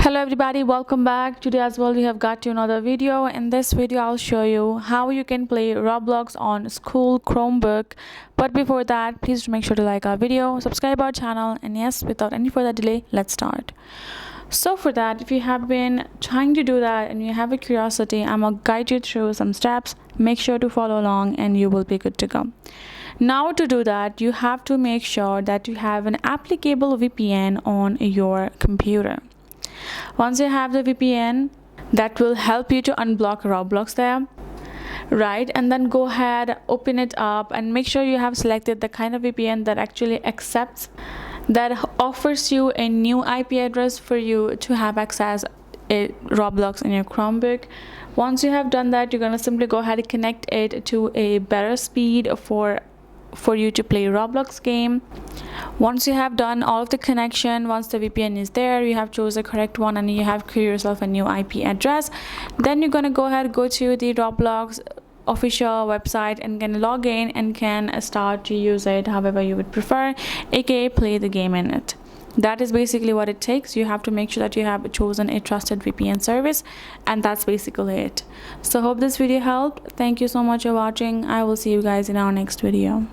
Hello everybody, welcome back. Today as well we have got you another video. In this video I'll show you how you can play Roblox on school Chromebook. But before that, please make sure to like our video, subscribe our channel, and yes, without any further delay, let's start. So for that, if you have been trying to do that and you have a curiosity, I'm gonna guide you through some steps. Make sure to follow along and you will be good to go. Now to do that, you have to make sure that you have an applicable VPN on your computer. Once you have the VPN, that will help you to unblock Roblox there, right? And then go ahead, open it up, and make sure you have selected the kind of VPN that actually accepts, that offers you a new IP address for you to have access to Roblox in your Chromebook. Once you have done that, you're gonna simply go ahead and connect it to a better speed for you to play Roblox game. Once you have done all of the connection, once the VPN is there, you have chosen the correct one and you have created yourself a new IP address, then you're gonna go to the Roblox official website and can log in and can start to use it however you would prefer, aka play the game in it. That is basically what it takes. You have to make sure that you have chosen a trusted VPN service, and that's basically it. So hope this video helped. Thank you so much for watching. I will see you guys in our next video.